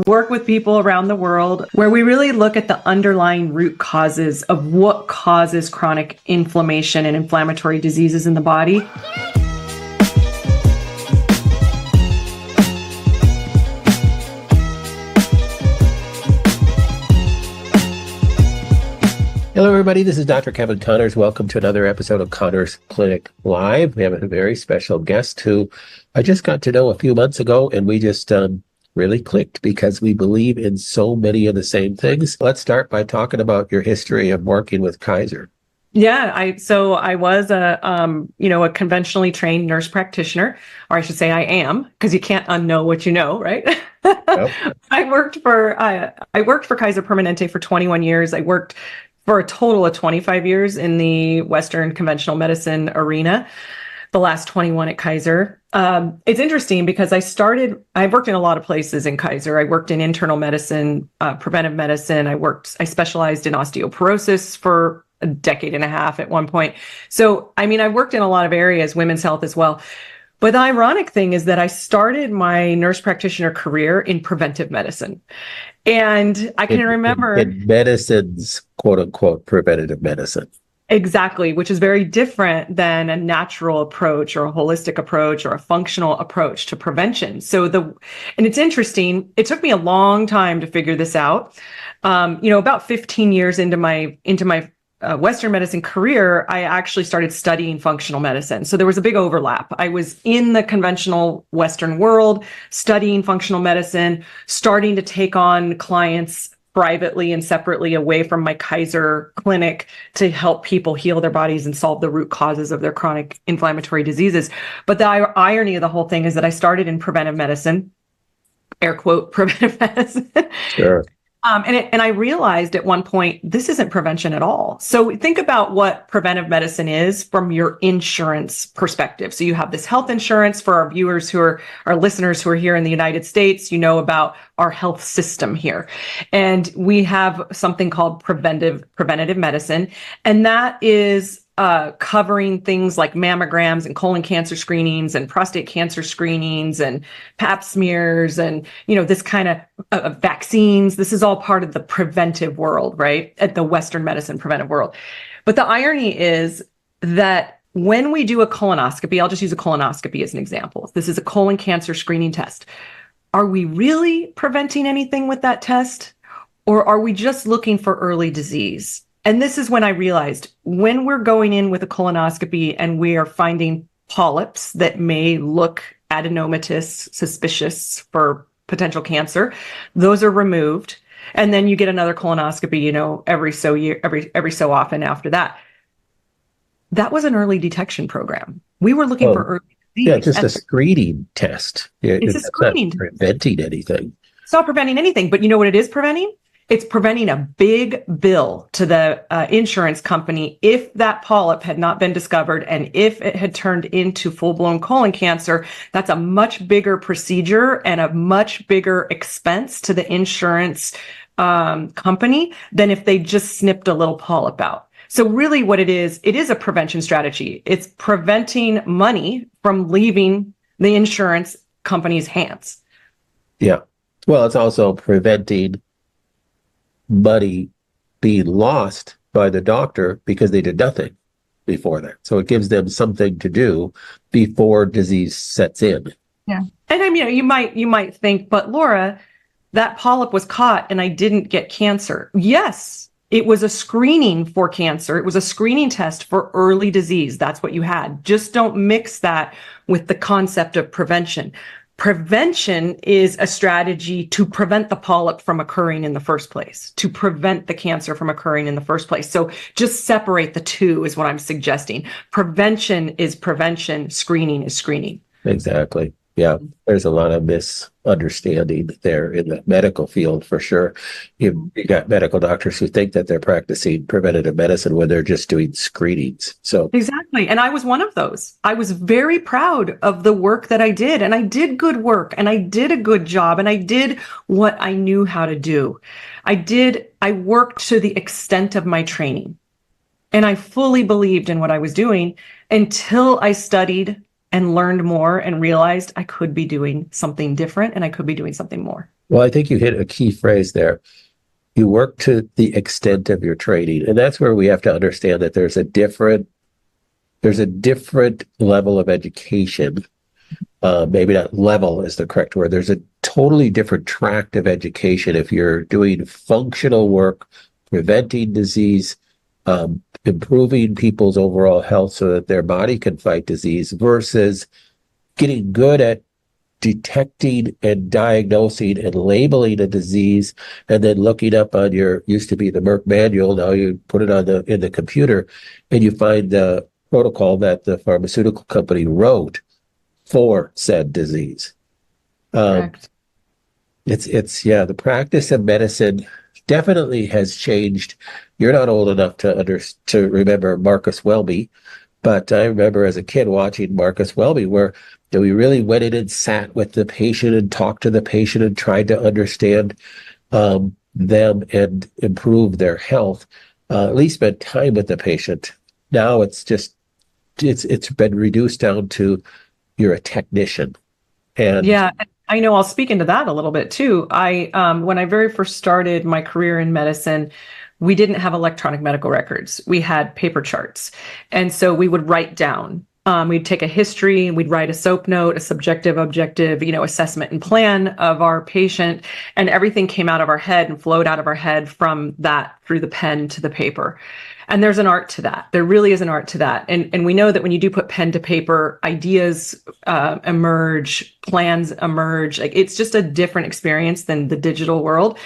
work with people around the world where we really look at the underlying root causes of what causes chronic inflammation and inflammatory diseases in the body. Hello, everybody. This is Dr. Kevin Connors. Welcome to another episode of Connors Clinic Live. We have a very special guest who I just got to know a few months ago, and we just really clicked because we believe in so many of the same things. Let's start by talking about your history of working with Kaiser. Yeah, I was a conventionally trained nurse practitioner, or I should say I am, because you can't unknow what you know, right? Nope. I worked for Kaiser Permanente for 21 years. I worked for a total of 25 years in the Western conventional medicine arena, the last 21 at Kaiser. It's interesting because I worked in a lot of places in Kaiser. I worked in internal medicine, preventive medicine. I specialized in osteoporosis for a decade and a half at one point. So, I worked in a lot of areas, women's health as well. But the ironic thing is that I started my nurse practitioner career in preventive medicine. And I can remember... In medicine's quote-unquote preventative medicine. Exactly, which is very different than a natural approach or a holistic approach or a functional approach to prevention. And it's interesting, it took me a long time to figure this out. About 15 years into my Western medicine career, I actually started studying functional medicine. So there was a big overlap. I was in the conventional Western world, studying functional medicine, starting to take on clients privately and separately away from my Kaiser clinic to help people heal their bodies and solve the root causes of their chronic inflammatory diseases. But the irony of the whole thing is that I started in preventive medicine, air quote, preventive medicine. Sure. And I realized at one point, this isn't prevention at all. So think about what preventive medicine is from your insurance perspective. So you have this health insurance. For our viewers our listeners who are here in the United States, you know about our health system here. And we have something called preventative medicine. And that is covering things like mammograms and colon cancer screenings and prostate cancer screenings and pap smears and, this kind of vaccines. This is all part of the preventive world, right? At the Western medicine preventive world. But the irony is that when we do a colonoscopy, I'll just use a colonoscopy as an example. This is a colon cancer screening test. Are we really preventing anything with that test? Or are we just looking for early disease? And this is when I realized when we're going in with a colonoscopy and we are finding polyps that may look adenomatous, suspicious for potential cancer, those are removed. And then you get another colonoscopy, every so often after that. That was an early detection program. We were looking for early disease. Yeah, just a screening test. It's a screening test. Not preventing anything. It's not preventing anything, but you know what it is preventing? It's preventing a big bill to the insurance company if that polyp had not been discovered and if it had turned into full-blown colon cancer. That's a much bigger procedure and a much bigger expense to the insurance company than if they just snipped a little polyp out. So really what it is a prevention strategy. It's preventing money from leaving the insurance company's hands. Yeah. Well, it's also preventing money being lost by the doctor because they did nothing before that. So it gives them something to do before disease sets in. Yeah. And you might think, but Laura, that polyp was caught and I didn't get cancer. Yes, it was a screening for cancer. It was a screening test for early disease. That's what you had. Just don't mix that with the concept of prevention. Prevention is a strategy to prevent the polyp from occurring in the first place, to prevent the cancer from occurring in the first place. So just separate the two is what I'm suggesting. Prevention is prevention, screening is screening. Exactly. Yeah, there's a lot of misunderstanding there in the medical field for sure. You got medical doctors who think that they're practicing preventative medicine when they're just doing screenings. So exactly. And I was one of those. I was very proud of the work that I did, and I did good work, and I did a good job, and I did what I knew how to do. I worked to the extent of my training, and I fully believed in what I was doing until I studied and learned more and realized I could be doing something different and I could be doing something more. Well, I think you hit a key phrase there. You work to the extent of your training. And that's where we have to understand that there's a different level of education. Maybe not level is the correct word. There's a totally different tract of education if you're doing functional work, preventing disease, improving people's overall health so that their body can fight disease versus getting good at detecting and diagnosing and labeling a disease and then looking up on your, used to be the Merck manual, now you put it on in the computer and you find the protocol that the pharmaceutical company wrote for said disease. Correct. The practice of medicine definitely has changed. You're not old enough to remember Marcus Welby, but I remember as a kid watching Marcus Welby where we really went in and sat with the patient and talked to the patient and tried to understand them and improve their health, at least spend time with the patient. Now it's been reduced down to you're a technician. And Yeah, I know I'll speak into that a little bit too. When I very first started my career in medicine, we didn't have electronic medical records. We had paper charts. And so we would write down. We'd take a history, we'd write a SOAP note, a subjective, objective, assessment and plan of our patient, and everything came out of our head and flowed out of our head from that through the pen to the paper. And there's an art to that. There really is an art to that. And we know that when you do put pen to paper, ideas emerge, plans emerge. Like it's just a different experience than the digital world.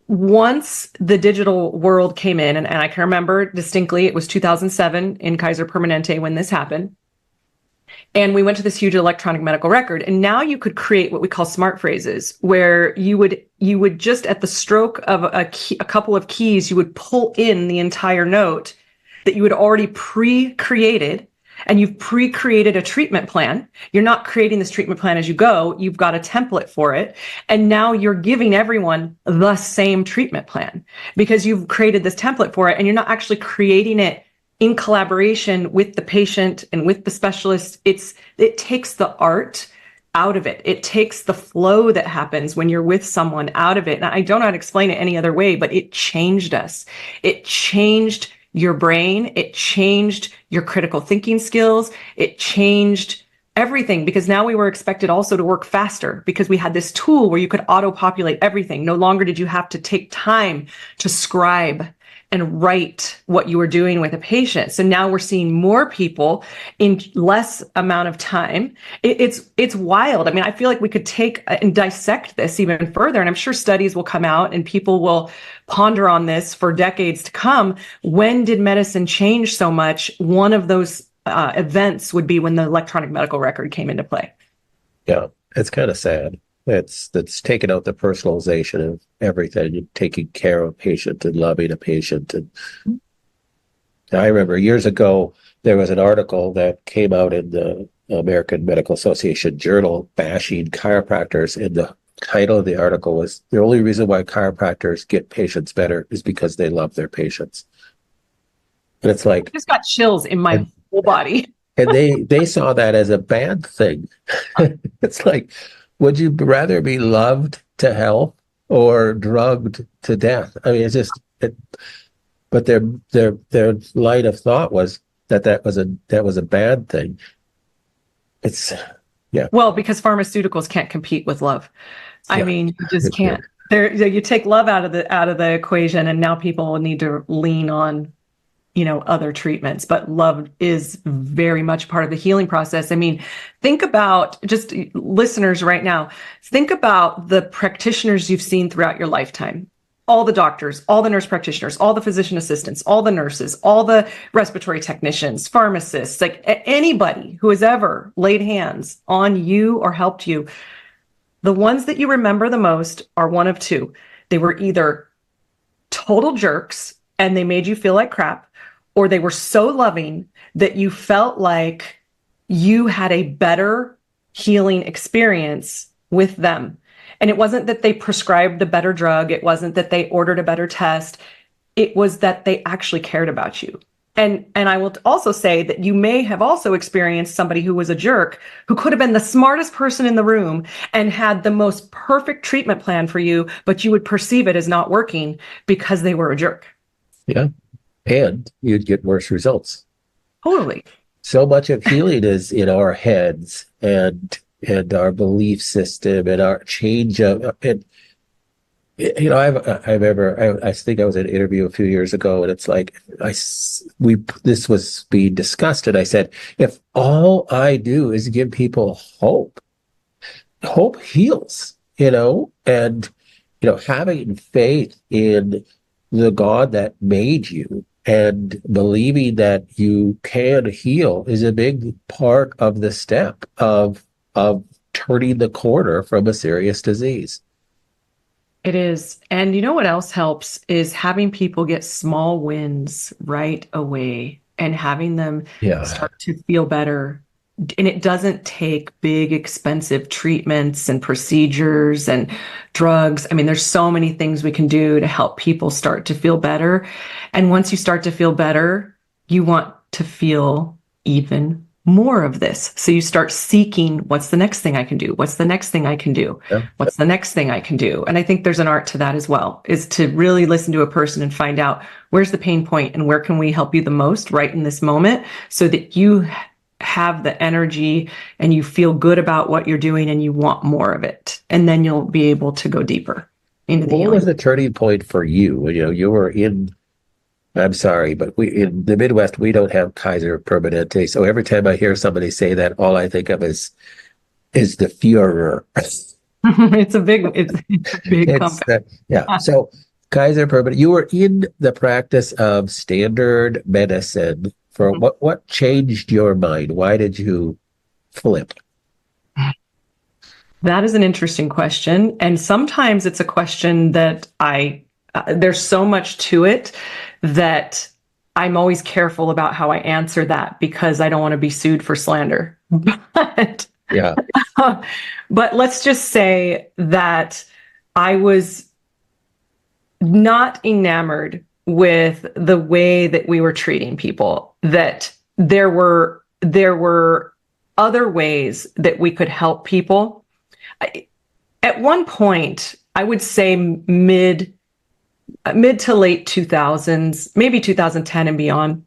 Once the digital world came in, and I can remember distinctly, it was 2007 in Kaiser Permanente when this happened. And we went to this huge electronic medical record. And now you could create what we call smart phrases, where you would just at the stroke of a couple of keys, you would pull in the entire note that you had already pre-created. And you've pre-created a treatment plan. You're not creating this treatment plan as you go. You've got a template for it. And now you're giving everyone the same treatment plan because you've created this template for it. And you're not actually creating it in collaboration with the patient and with the specialist. It takes the art out of it. It takes the flow that happens when you're with someone out of it. And I don't know how to explain it any other way, but it changed us. It changed your brain. It changed your critical thinking skills. It changed everything because now we were expected also to work faster because we had this tool where you could auto-populate everything. No longer did you have to take time to scribe and write what you were doing with a patient. So now we're seeing more people in less amount of time. It's wild. I mean, I feel like we could take and dissect this even further, and I'm sure studies will come out and people will ponder on this for decades to come. When did medicine change so much? One of those events would be when the electronic medical record came into play. yeah, it's kind of sad. That's taken out the personalization of everything, and taking care of a patient and loving a patient. And I remember years ago, there was an article that came out in the American Medical Association journal bashing chiropractors. And the title of the article was, "The only reason why chiropractors get patients better is because they love their patients." And it's like, I just got chills in my whole body. and they saw that as a bad thing. It's like, would you rather be loved to health or drugged to death? I mean, it's just, but their line of thought was that was a bad thing. It's, yeah. Well, because pharmaceuticals can't compete with love. I Yeah. mean, you just can't. You take love out of the equation, and now people need to lean on other treatments, but love is very much part of the healing process. I mean, think about, just listeners right now, think about the practitioners you've seen throughout your lifetime. All the doctors, all the nurse practitioners, all the physician assistants, all the nurses, all the respiratory technicians, pharmacists, like anybody who has ever laid hands on you or helped you. The ones that you remember the most are one of two. They were either total jerks and they made you feel like crap, or they were so loving that you felt like you had a better healing experience with them. And it wasn't that they prescribed a better drug. It wasn't that they ordered a better test. It was that they actually cared about you. And I will also say that you may have also experienced somebody who was a jerk, who could have been the smartest person in the room and had the most perfect treatment plan for you, but you would perceive it as not working because they were a jerk. Yeah. And you'd get worse results. Totally. So much of healing is in our heads and our belief system and our change of and I think I was in an interview a few years ago, and it's like this was being discussed, and I said, if all I do is give people hope heals, and having faith in the God that made you and believing that you can heal is a big part of the step of turning the corner from a serious disease. It is. And you know what else helps is having people get small wins right away and having them start to feel better. And it doesn't take big, expensive treatments and procedures and drugs. I mean, there's so many things we can do to help people start to feel better. And once you start to feel better, you want to feel even more of this. So you start seeking, what's the next thing I can do? What's the next thing I can do? Yeah. What's the next thing I can do? And I think there's an art to that as well, is to really listen to a person and find out where's the pain point and where can we help you the most right in this moment so that you have the energy and you feel good about what you're doing and you want more of it. And then you'll be able to go deeper into the healing. What was the turning point for you? You were I'm sorry, but in the Midwest, we don't have Kaiser Permanente. So every time I hear somebody say that, all I think of is the Führer. It's a big company. Yeah. So Kaiser Permanente, you were in the practice of standard medicine for what changed your mind? Why did you flip? That is an interesting question. And sometimes it's a question that there's so much to it that I'm always careful about how I answer that because I don't want to be sued for slander. But let's just say that I was not enamored with the way that we were treating people, that there were other ways that we could help people. At one point, I would say mid to late 2000s, maybe 2010 and beyond,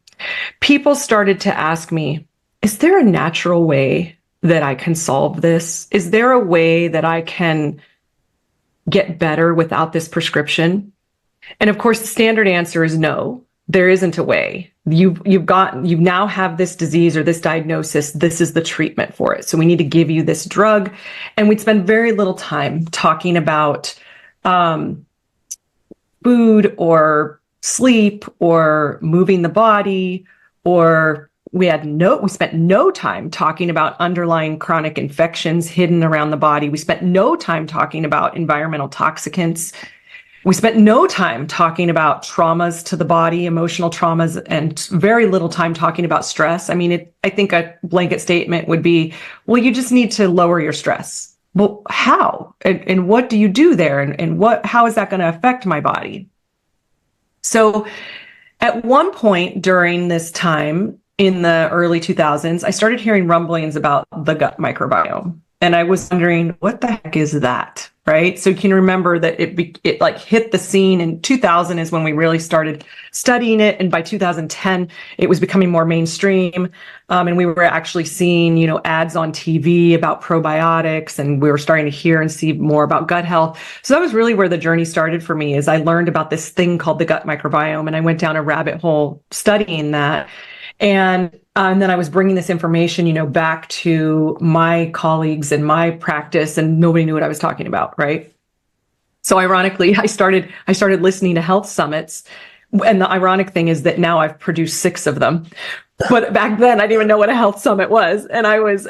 people started to ask me, is there a natural way that I can solve this? Is there a way that I can get better without this prescription? And of course, the standard answer is no, there isn't a way. You now have this disease or this diagnosis. This is the treatment for it. So we need to give you this drug. And we'd spend very little time talking about food or sleep or moving the body, or we spent no time talking about underlying chronic infections hidden around the body. We spent no time talking about environmental toxicants. We spent no time talking about traumas to the body, emotional traumas, and very little time talking about stress. I mean, I think a blanket statement would be, well, you just need to lower your stress. Well, how? And what do you do there? And how is that going to affect my body? So at one point during this time in the early 2000s, I started hearing rumblings about the gut microbiome. And I was wondering, what the heck is that? Right? So you can remember that it like hit the scene in 2000 is when we really started studying it. And by 2010, it was becoming more mainstream. And we were actually seeing, ads on TV about probiotics, and we were starting to hear and see more about gut health. So that was really where the journey started for me, as I learned about this thing called the gut microbiome. And I went down a rabbit hole studying that. And then I was bringing this information, back to my colleagues in my practice, and nobody knew what I was talking about, right? So ironically, I started listening to health summits, and the ironic thing is that now I've produced 6 of them. But back then, I didn't even know what a health summit was, and I was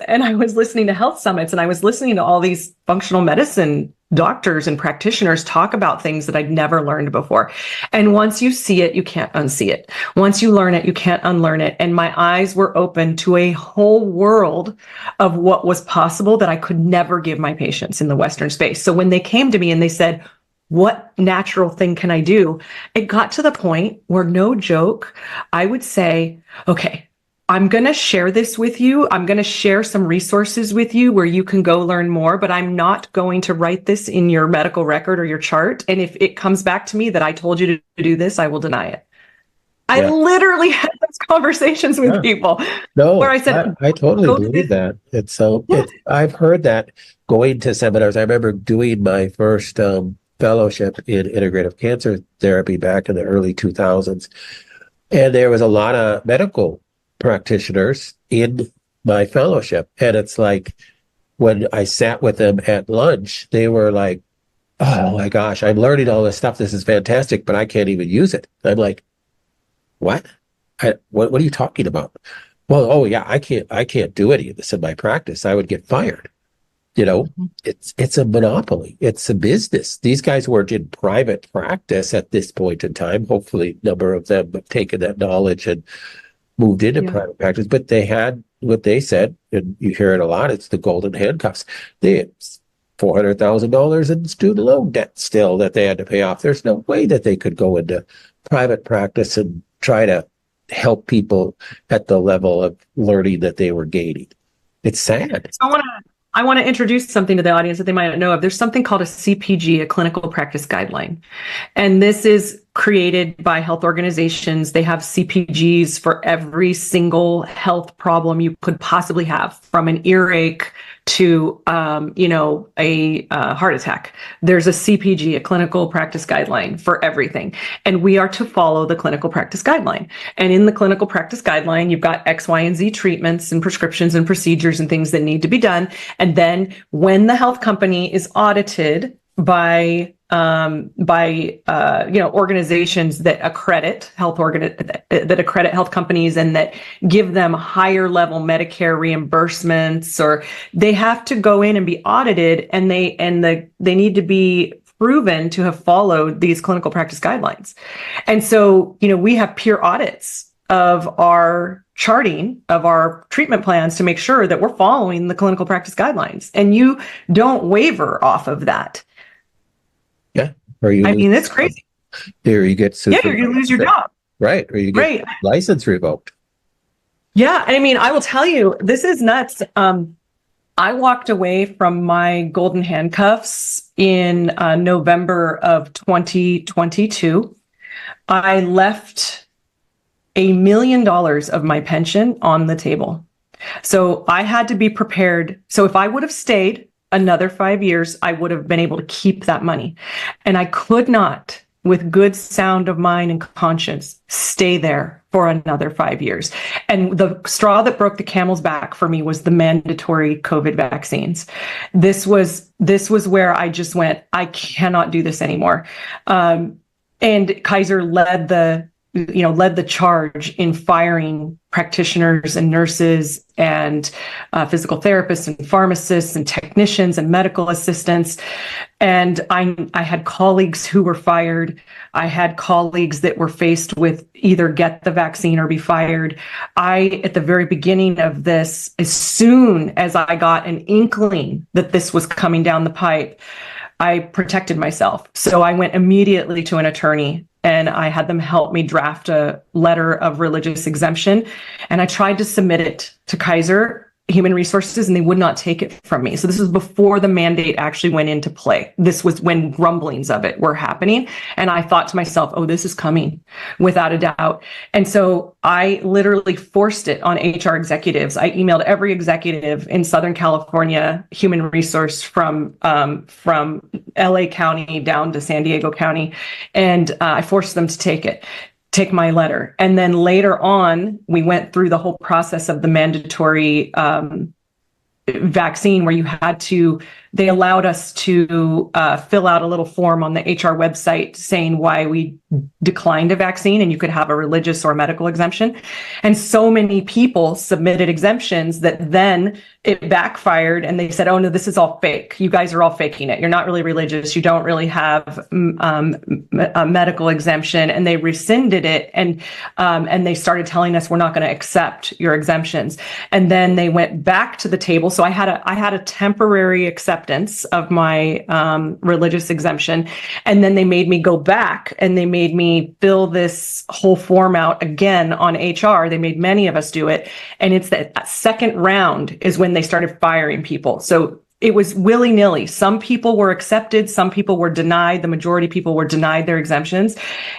listening to health summits, and I was listening to all these functional medicine doctors and practitioners talk about things that I'd never learned before. And once you see it, you can't unsee it. Once you learn it, you can't unlearn it. And my eyes were open to a whole world of what was possible that I could never give my patients in the Western space. So when they came to me and they said, what natural thing can I do? It got to the point where, no joke, I would say, okay, I'm going to share this with you. I'm going to share some resources with you where you can go learn more, but I'm not going to write this in your medical record or your chart. And if it comes back to me that I told you to do this, I will deny it. I literally had those conversations with people where I said, I totally believe that. It's so, I've heard that going to seminars. I remember doing my first fellowship in integrative cancer therapy back in the early 2000s. And there was a lot of medical practitioners in my fellowship. And it's like, when I sat with them at lunch, they were like, oh my gosh, I'm learning all this stuff. This is fantastic, but I can't even use it. I'm like, what? What are you talking about? Well, oh yeah, I can't do any of this in my practice. I would get fired. It's a monopoly. It's a business. These guys weren't in private practice at this point in time. Hopefully, a number of them have taken that knowledge and moved into private practice, but they had what they said, and you hear it a lot, it's the golden handcuffs. They had $400,000 in student loan debt still that they had to pay off. There's no way that they could go into private practice and try to help people at the level of learning that they were gaining. It's sad. I want to introduce something to the audience that they might not know of. There's something called a CPG, a clinical practice guideline. And this is created by health organizations. They have CPGs for every single health problem you could possibly have, from an earache to, a heart attack. There's a CPG, a clinical practice guideline for everything. And we are to follow the clinical practice guideline. And in the clinical practice guideline, you've got X, Y, and Z treatments and prescriptions and procedures and things that need to be done. And then when the health company is audited by organizations that accredit health companies and that give them higher level Medicare reimbursements, or they have to go in and be audited, and they need to be proven to have followed these clinical practice guidelines. And so, we have peer audits of our charting of our treatment plans to make sure that we're following the clinical practice guidelines, and you don't waver off of that. Yeah. Or it's crazy. Or you get sued. Yeah, you're going to lose your job. Right. Or you get license revoked. Yeah. I will tell you, this is nuts. I walked away from my golden handcuffs in November of 2022. I left $1 million of my pension on the table. So I had to be prepared. So if I would have stayed another 5 years, I would have been able to keep that money. And I could not, with good sound of mind and conscience, stay there for another 5 years. And the straw that broke the camel's back for me was the mandatory COVID vaccines. This was where I just went, I cannot do this anymore. And Kaiser led the charge in firing practitioners and nurses and physical therapists and pharmacists and technicians and medical assistants. And I had colleagues who were fired. I had colleagues that were faced with either get the vaccine or be fired. At the very beginning of this, as soon as I got an inkling that this was coming down the pipe, I protected myself. So I went immediately to an attorney, and I had them help me draft a letter of religious exemption. And I tried to submit it to Kaiser Human Resources, and they would not take it from me. So this was before the mandate actually went into play. This was when grumblings of it were happening. And I thought to myself, oh, this is coming without a doubt. And so I literally forced it on HR executives. I emailed every executive in Southern California human resource from LA County down to San Diego County. And I forced them to take my letter. And then later on, we went through the whole process of the mandatory vaccine, where they allowed us to fill out a little form on the HR website saying why we declined a vaccine, and you could have a religious or medical exemption. And so many people submitted exemptions that then it backfired, and they said, oh no, this is all fake. You guys are all faking it. You're not really religious. You don't really have a medical exemption. And they rescinded it, and they started telling us, we're not going to accept your exemptions. And then they went back to the table. So I had a temporary acceptance of my religious exemption, and then they made me go back and they made me fill this whole form out again on HR. They made many of us do it, and it's that second round is when they started firing people. So it was willy-nilly. Some people were accepted, some people were denied. The majority of people were denied their exemptions,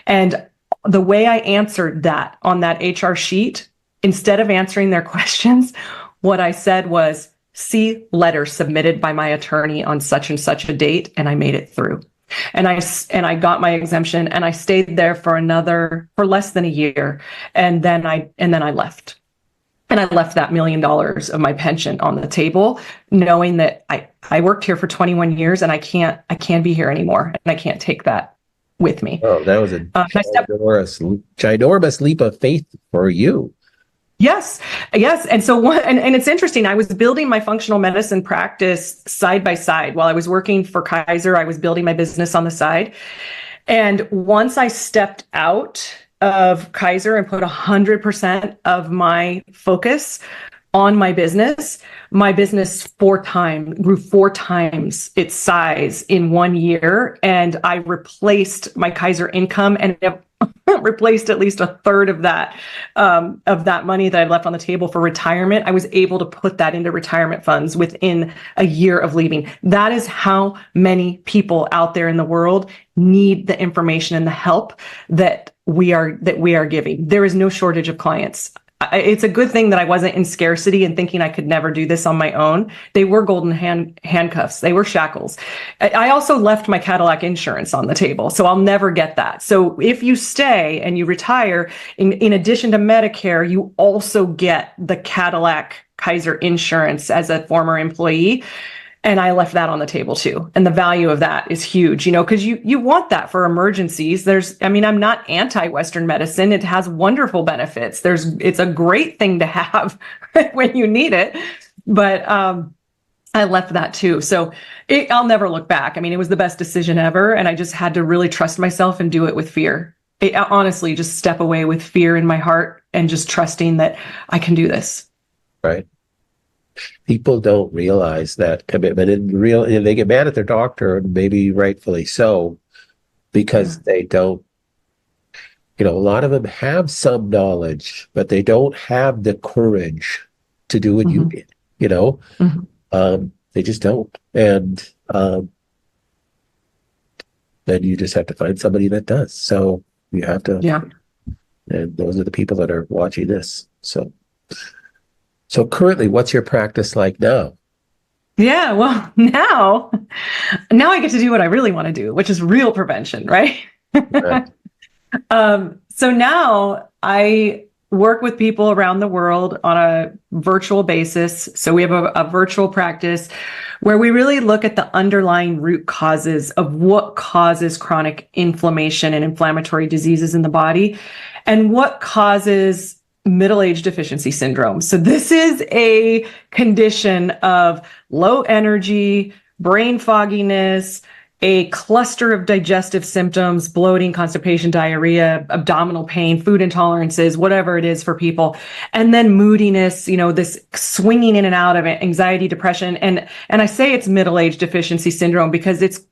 and the way I answered that on that HR sheet, instead of answering their questions, what I said was, see letter submitted by my attorney on such and such a date, and I made it through. And I got my exemption, and I stayed there for less than a year, and then I left. And I left that $1 million of my pension on the table, knowing that I worked here for 21 years and I can't be here anymore, and I can't take that with me. Oh, that was a ginormous leap of faith for you. Yes. And so and it's interesting. I was building my functional medicine practice side by side. While I was working for Kaiser, I was building my business on the side. And once I stepped out of Kaiser and put 100% of my focus on my business grew 4 times its size in 1 year. And I replaced my Kaiser income and replaced at least a third of that money that I left on the table for retirement. I was able to put that into retirement funds within a year of leaving. That is how many people out there in the world need the information and the help that we are giving. There is no shortage of clients. It's a good thing that I wasn't in scarcity and thinking I could never do this on my own. They were golden handcuffs. They were shackles. I also left my Cadillac insurance on the table, so I'll never get that. So if you stay and you retire, in addition to Medicare, you also get the Cadillac Kaiser insurance as a former employee. And I left that on the table too. And the value of that is huge, because you want that for emergencies. I'm not anti-Western medicine. It has wonderful benefits. It's a great thing to have when you need it. But I left that too. So I'll never look back. It was the best decision ever. And I just had to really trust myself and do it with fear. Honestly, just step away with fear in my heart and just trusting that I can do this. Right. People don't realize that commitment, and they get mad at their doctor, and maybe rightfully so, because they don't. A lot of them have some knowledge, but they don't have the courage to do what you did. They just don't, and then you just have to find somebody that does. So you have to. Yeah. And those are the people that are watching this. So currently, what's your practice like now? Yeah, well, now I get to do what I really want to do, which is real prevention, right? Right. So now I work with people around the world on a virtual basis. So we have a virtual practice where we really look at the underlying root causes of what causes chronic inflammation and inflammatory diseases in the body, and what causes middle-age deficiency syndrome. So this is a condition of low energy, brain fogginess, a cluster of digestive symptoms, bloating, constipation, diarrhea, abdominal pain, food intolerances, whatever it is for people. And then moodiness, this swinging in and out of it, anxiety, depression. And I say it's middle-age deficiency syndrome because it's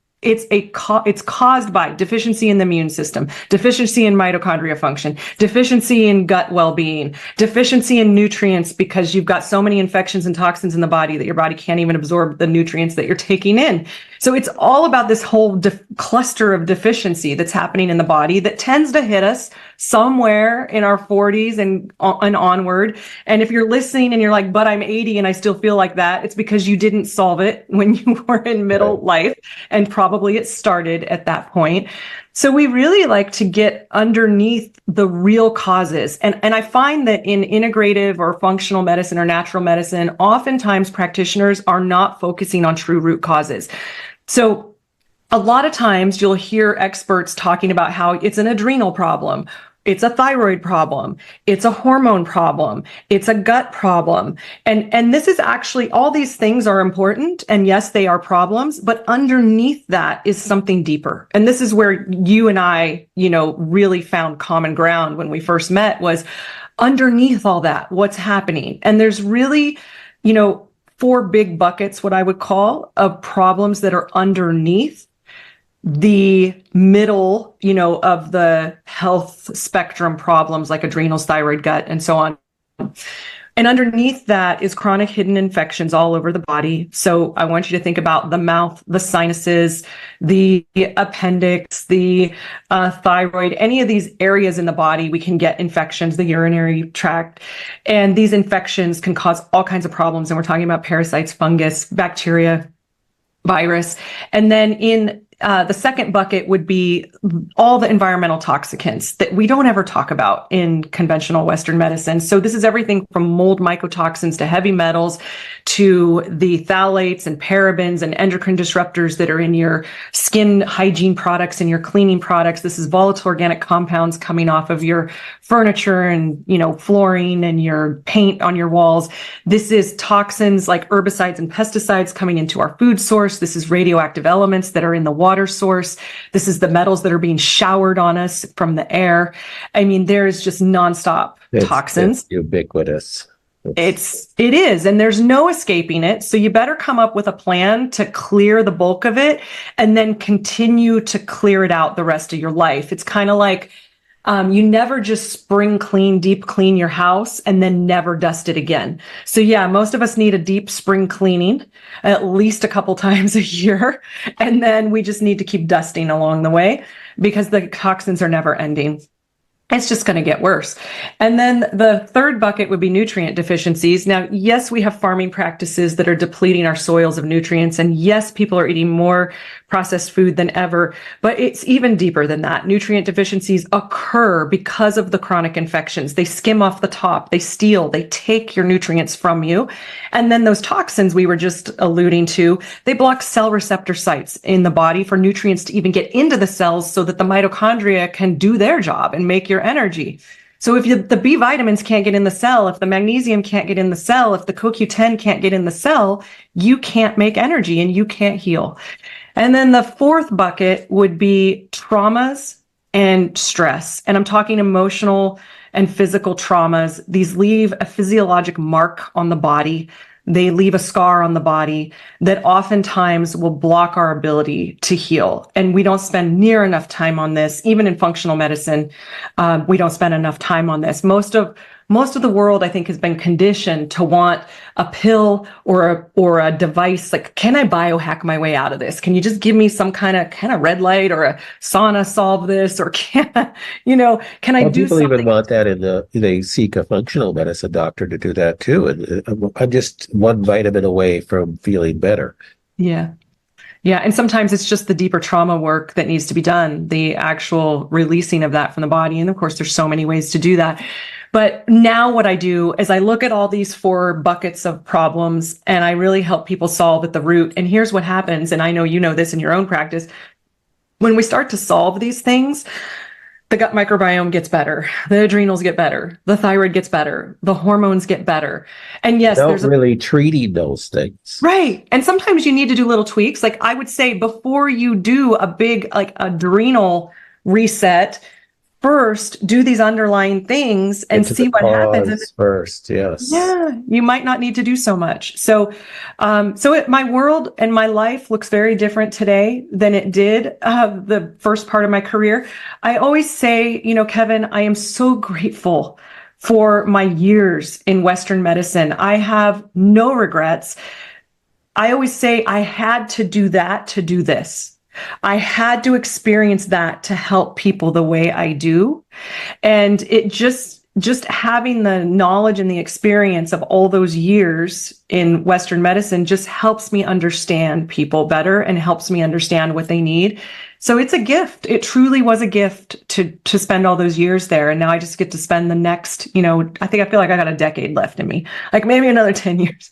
caused by deficiency in the immune system, deficiency in mitochondria function, deficiency in gut well-being, deficiency in nutrients, because you've got so many infections and toxins in the body that your body can't even absorb the nutrients that you're taking in. So it's all about this whole cluster of deficiency that's happening in the body that tends to hit us somewhere in our 40s and onward. And if you're listening and you're like, but I'm 80 and I still feel like that, it's because you didn't solve it when you were in middle life, and probably it started at that point. So we really like to get underneath the real causes. And I find that in integrative or functional medicine or natural medicine, oftentimes practitioners are not focusing on true root causes. So a lot of times you'll hear experts talking about how it's an adrenal problem, it's a thyroid problem, it's a hormone problem, it's a gut problem. And this is actually, all these things are important. And yes, they are problems, but underneath that is something deeper. And this is where you and I, really found common ground when we first met, was underneath all that, what's happening. And there's really, four big buckets, what I would call, of problems that are underneath the middle, of the health spectrum problems like adrenals, thyroid, gut, and so on. And underneath that is chronic hidden infections all over the body. So I want you to think about the mouth, the sinuses, the appendix, the thyroid, any of these areas in the body, we can get infections, the urinary tract. And these infections can cause all kinds of problems. And we're talking about parasites, fungus, bacteria, virus. And then in the second bucket would be all the environmental toxicants that we don't ever talk about in conventional Western medicine. So this is everything from mold mycotoxins to heavy metals to the phthalates and parabens and endocrine disruptors that are in your skin hygiene products and your cleaning products. This is volatile organic compounds coming off of your furniture and, flooring and your paint on your walls. This is toxins like herbicides and pesticides coming into our food source. This is radioactive elements that are in the water source. This is the metals that are being showered on us from the air. I mean, there's just nonstop toxins. It's ubiquitous. It is, and there's no escaping it. So you better come up with a plan to clear the bulk of it and then continue to clear it out the rest of your life. It's kind of like you never just spring clean, deep clean your house and then never dust it again. So yeah, most of us need a deep spring cleaning at least a couple times a year. And then we just need to keep dusting along the way because the toxins are never ending. It's just going to get worse. And then the third bucket would be nutrient deficiencies. Now, yes, we have farming practices that are depleting our soils of nutrients. And yes, people are eating more processed food than ever, but it's even deeper than that. Nutrient deficiencies occur because of the chronic infections. They skim off the top, they steal, they take your nutrients from you. And then those toxins we were just alluding to, they block cell receptor sites in the body for nutrients to even get into the cells so that the mitochondria can do their job and make your energy. So if the B vitamins can't get in the cell, if the magnesium can't get in the cell, if the CoQ10 can't get in the cell, you can't make energy and you can't heal. And then the fourth bucket would be traumas and stress. And I'm talking emotional and physical traumas. These leave a physiologic mark on the body. They leave a scar on the body that oftentimes will block our ability to heal. And we don't spend near enough time on this. Even in functional medicine, we don't spend enough time on this. Most of the world, I think, has been conditioned to want a pill or a device. Like, can I biohack my way out of this? Can you just give me some kind of red light or a sauna solve this? Or can I do something? People even want that they seek a functional medicine doctor to do that too. And I'm just one vitamin away from feeling better. Yeah. Yeah. And sometimes it's just the deeper trauma work that needs to be done, the actual releasing of that from the body. And of course, there's so many ways to do that. But now what I do is I look at all these four buckets of problems and I really help people solve at the root. And here's what happens. And I know you know this in your own practice. When we start to solve these things, the gut microbiome gets better, the adrenals get better, the thyroid gets better, the hormones get better. And yes, there's really treating those things. Right. And sometimes you need to do little tweaks. Like I would say before you do a big adrenal reset, first do these underlying things and see what happens first. Yes. Yeah, you might not need to do so much. So my world and my life looks very different today than it did the first part of my career. I always say, Kevin, I am so grateful for my years in Western medicine. I have no regrets. I always say I had to do that to do this. I had to experience that to help people the way I do. And it just having the knowledge and the experience of all those years in Western medicine just helps me understand people better and helps me understand what they need. So it's a gift. It truly was a gift to spend all those years there. And now I just get to spend the next, I feel like I got a decade left in me, like maybe another 10 years.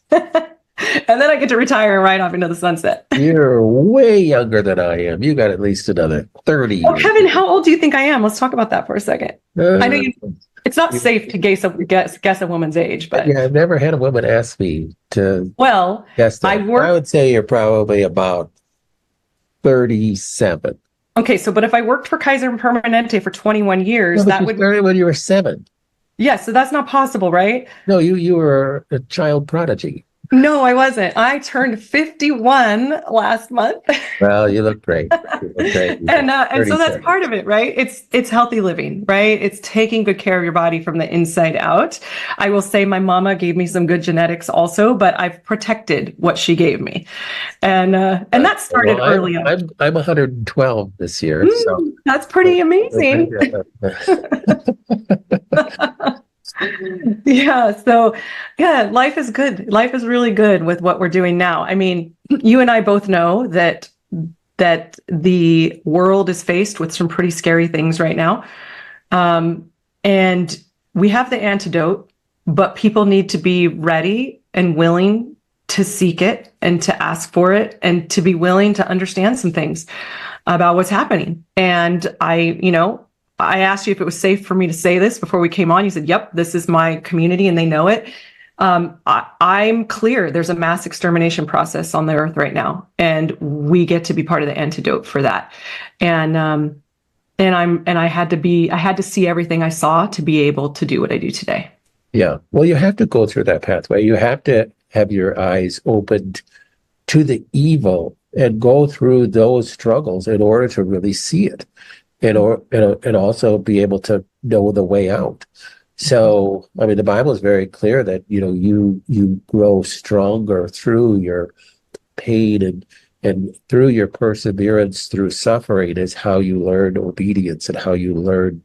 And then I get to retire and ride off into the sunset. You're way younger than I am. You got at least another 30 years. Oh, Kevin, how old do you think I am? Let's talk about that for a second. I know it's not safe to guess a woman's age, but yeah, I've never had a woman ask me to guess that. I would say you're probably about 37. Okay, but if I worked for Kaiser Permanente for 21 years, that would be when you were 7. Yeah, so that's not possible, right? No, you were a child prodigy. No, I wasn't. I turned 51 last month. Well, you look great. You look great. You look And so that's 37. part of it, right? It's healthy living, right? It's taking good care of your body from the inside out. I will say my mama gave me some good genetics also, but I've protected what she gave me. And that started Well, early on. I'm 112 this year, so That's pretty we're pretty amazing. good. Yeah. So, yeah, life is good. Life is really good with what we're doing now. I mean, you and I both know that the world is faced with some pretty scary things right now. And we have the antidote, but people need to be ready and willing to seek it and to ask for it and to be willing to understand some things about what's happening. And I asked you if it was safe for me to say this before we came on. You said, yep, this is my community and they know it. I'm clear there's a mass extermination process on the earth right now, and we get to be part of the antidote for that. And I had to see everything I saw to be able to do what I do today. Yeah. Well, you have to go through that pathway. You have to have your eyes opened to the evil and go through those struggles in order to really see it and also be able to know the way out. So, I mean, the Bible is very clear that, you grow stronger through your pain and through your perseverance through suffering is how you learn obedience and how you learn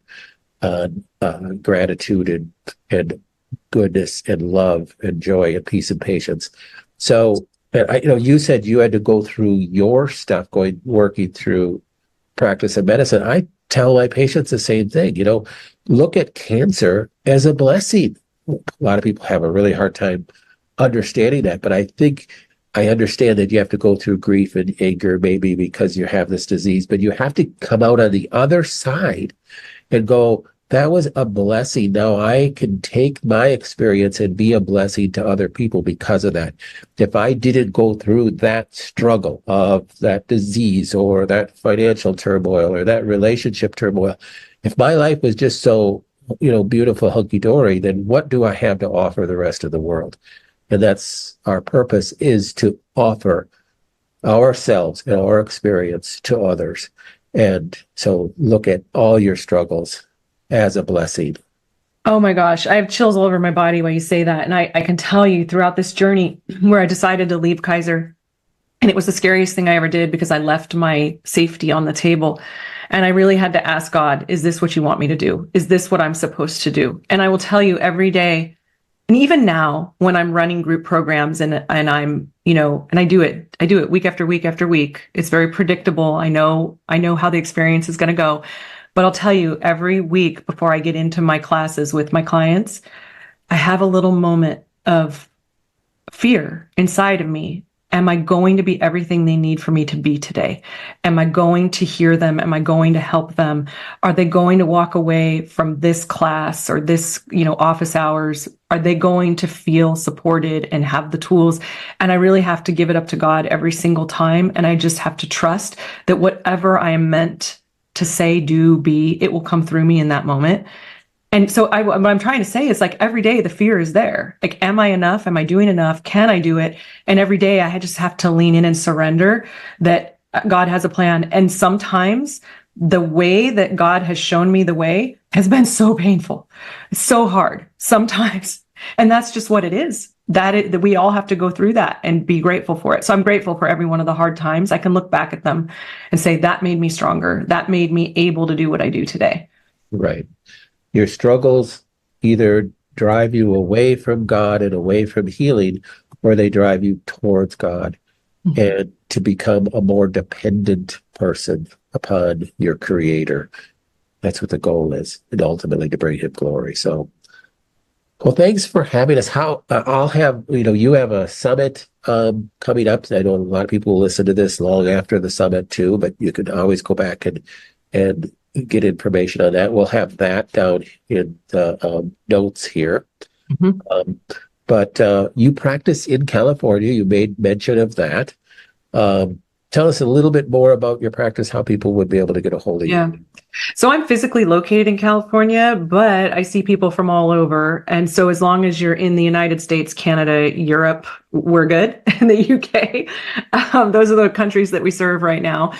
gratitude and goodness and love and joy and peace and patience. So, you said you had to go through your stuff, working through practice of medicine. I tell my patients the same thing. Look at cancer as a blessing. A lot of people have a really hard time understanding that, but I think I understand that you have to go through grief and anger, maybe because you have this disease, but you have to come out on the other side and go, that was a blessing. Now I can take my experience and be a blessing to other people because of that. If I didn't go through that struggle of that disease or that financial turmoil or that relationship turmoil, if my life was just so, beautiful, hunky-dory, then what do I have to offer the rest of the world? And that's our purpose, is to offer ourselves and our experience to others. And so look at all your struggles as a blessing. Oh my gosh, I have chills all over my body when you say that. And I can tell you throughout this journey where I decided to leave Kaiser, and it was the scariest thing I ever did because I left my safety on the table. And I really had to ask God, is this what you want me to do? Is this what I'm supposed to do? And I will tell you every day, and even now when I'm running group programs and I'm, and I do it week after week after week. It's very predictable. I know how the experience is going to go. But I'll tell you, every week before I get into my classes with my clients, I have a little moment of fear inside of me. Am I going to be everything they need for me to be today? Am I going to hear them? Am I going to help them? Are they going to walk away from this class or this, office hours? Are they going to feel supported and have the tools? And I really have to give it up to God every single time. And I just have to trust that whatever I am meant to say, do, be, it will come through me in that moment. And so what I'm trying to say is, like, every day the fear is there. Like, am I enough? Am I doing enough? Can I do it? And every day I just have to lean in and surrender that God has a plan. And sometimes the way that God has shown me the way has been so painful. It's so hard sometimes. And that's just what it is. That we all have to go through that and be grateful for it. So I'm grateful for every one of the hard times. I can look back at them and say, that made me stronger. That made me able to do what I do today. Right. Your struggles either drive you away from God and away from healing, or they drive you towards God and to become a more dependent person upon your Creator. That's what the goal is, and ultimately to bring Him glory. So, well, thanks for having us. I'll have, you have a summit coming up. I know a lot of people will listen to this long after the summit too, but you can always go back and get information on that. We'll have that down in the notes here. Mm-hmm. But you practice in California. You made mention of that. tell us a little bit more about your practice, how people would be able to get a hold of Yeah. you. So I'm physically located in California, but I see people from all over. And so as long as you're in the United States, Canada, Europe, we're good. In the UK, those are the countries that we serve right now.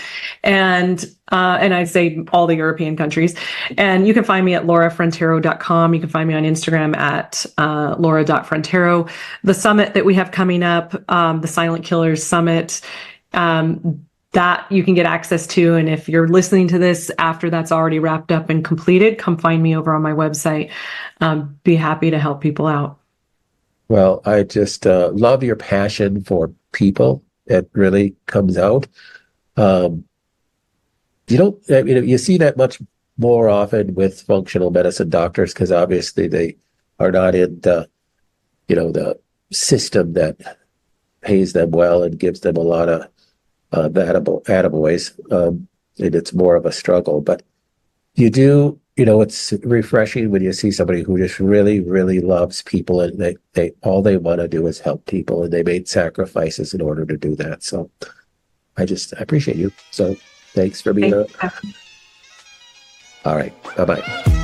And I'd say all the European countries. And you can find me at laurafrontiero.com. You can find me on Instagram at laura.frontiero. The summit that we have coming up, the Silent Killers Summit, that you can get access to. And if you're listening to this after that's already wrapped up and completed, come find me over on my website. Be happy to help people out. Well, I just love your passion for people. It really comes out. You you see that much more often with functional medicine doctors because obviously they are not in the system that pays them well and gives them a lot of attaboys, and it's more of a struggle. But you do, it's refreshing when you see somebody who just really, really loves people, and they all they want to do is help people, and they made sacrifices in order to do that. So I appreciate you. So thanks for being on. All right. Bye-bye.